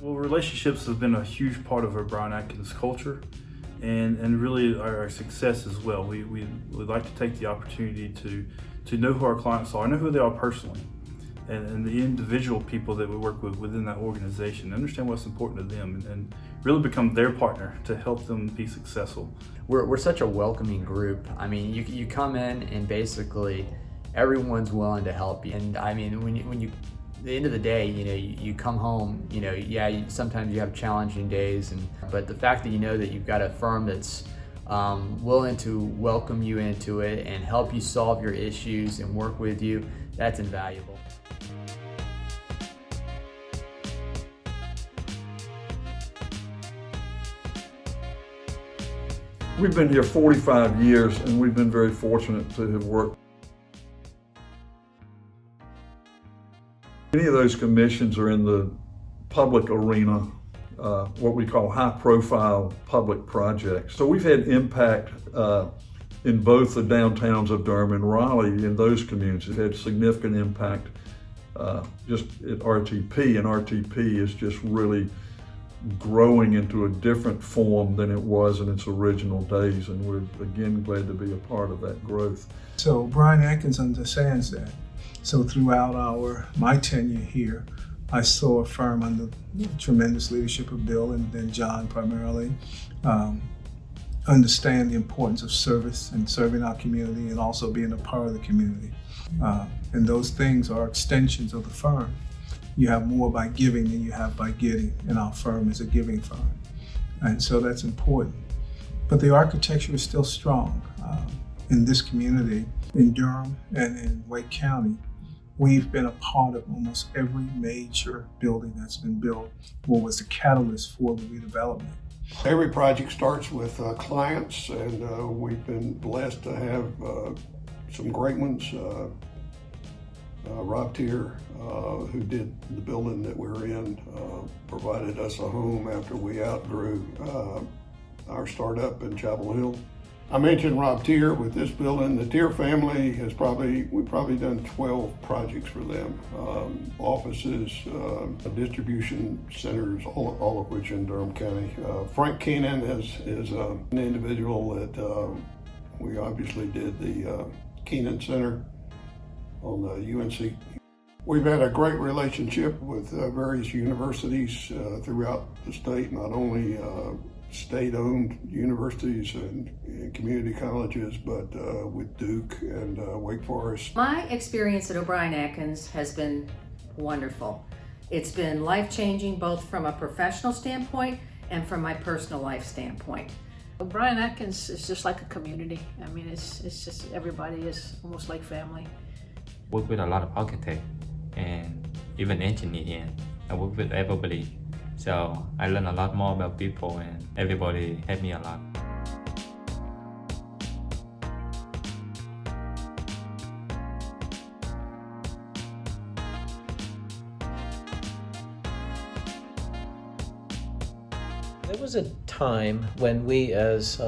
Well, relationships have been a huge part of O'Brien Atkins culture and really our success as well. We would like to take the opportunity to know who our clients are, know who they are personally, and the individual people that we work with within that organization, understand what's important to them, and really become their partner to help them be successful. We're such a welcoming group. I mean, you come in and basically everyone's willing to help you. And I mean, when you at the end of the day, you come home, sometimes you have challenging days, but the fact that you know that you've got a firm that's willing to welcome you into it and help you solve your issues and work with you, that's invaluable. We've been here 45 years and we've been very fortunate to have worked. Many of those commissions are in the public arena, what we call high-profile public projects. So we've had impact in both the downtowns of Durham and Raleigh in those communities. We've had significant impact just at RTP, and RTP is just really growing into a different form than it was in its original days, and we're again glad to be a part of that growth. So O'Brien Atkins understands that. So throughout my tenure here, I saw a firm under tremendous leadership of Bill and then John primarily, understand the importance of service and serving our community and also being a part of the community. And those things are extensions of the firm. You have more by giving than you have by getting, and our firm is a giving firm. And so that's important. But the architecture is still strong. In this community, in Durham and in Wake County, we've been a part of almost every major building that's been built or was the catalyst for the redevelopment. Every project starts with clients, and we've been blessed to have some great ones. Rob Tier, who did the building that we're in, provided us a home after we outgrew our startup in Chapel Hill. I mentioned Rob Tier with this building. The Tier family we've probably done 12 projects for them. Offices, distribution centers, all of which in Durham County. Frank Keenan is an individual that we obviously did the Keenan Center on the UNC. We've had a great relationship with various universities throughout the state, not only state-owned universities and community colleges, but with Duke and Wake Forest. My experience at O'Brien Atkins has been wonderful. It's been life-changing both from a professional standpoint and from my personal life standpoint. O'Brien Atkins is just like a community. I mean, it's just everybody is almost like family. Work with a lot of architects and even engineers. I work with everybody. So I learned a lot more about people, and everybody helped me a lot. There was a time when we, as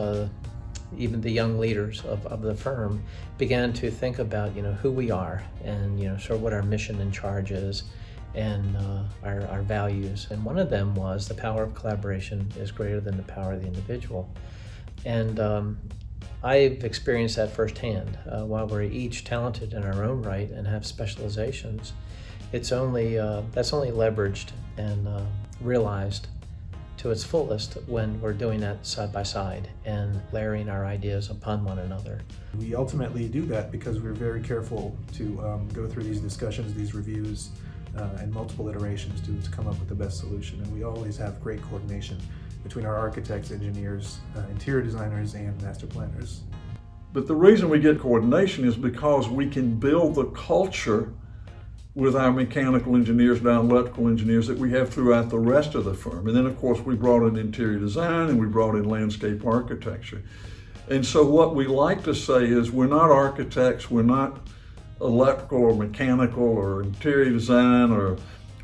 even the young leaders of the firm, began to think about who we are and sort of what our mission and charge is, and our values. And one of them was the power of collaboration is greater than the power of the individual. And I've experienced that firsthand. While we're each talented in our own right and have specializations, that's only leveraged and realized to its fullest when we're doing that side by side and layering our ideas upon one another. We ultimately do that because we're very careful to go through these discussions, these reviews, and multiple iterations to come up with the best solution. And we always have great coordination between our architects, engineers, interior designers, and master planners. But the reason we get coordination is because we can build the culture with our mechanical engineers and our electrical engineers that we have throughout the rest of the firm. And then of course we brought in interior design and we brought in landscape architecture. And so what we like to say is we're not architects, we're not electrical or mechanical or interior design or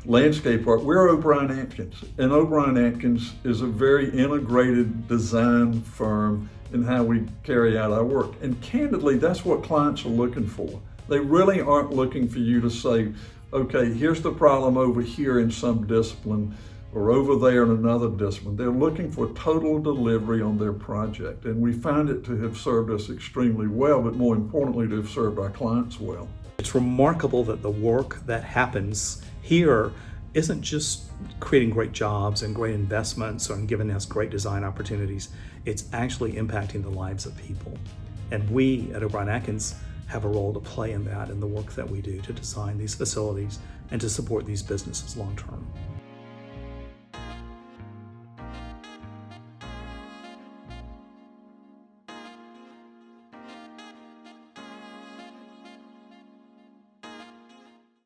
landscape art, we're O'Brien Atkins. And O'Brien Atkins is a very integrated design firm in how we carry out our work. And candidly, that's what clients are looking for. They really aren't looking for you to say, okay, here's the problem over here in some discipline. or over there in another discipline. They're looking for total delivery on their project. And we find it to have served us extremely well, but more importantly, to have served our clients well. It's remarkable that the work that happens here isn't just creating great jobs and great investments and giving us great design opportunities. It's actually impacting the lives of people. And we at O'Brien Atkins have a role to play in that, in the work that we do to design these facilities and to support these businesses long term.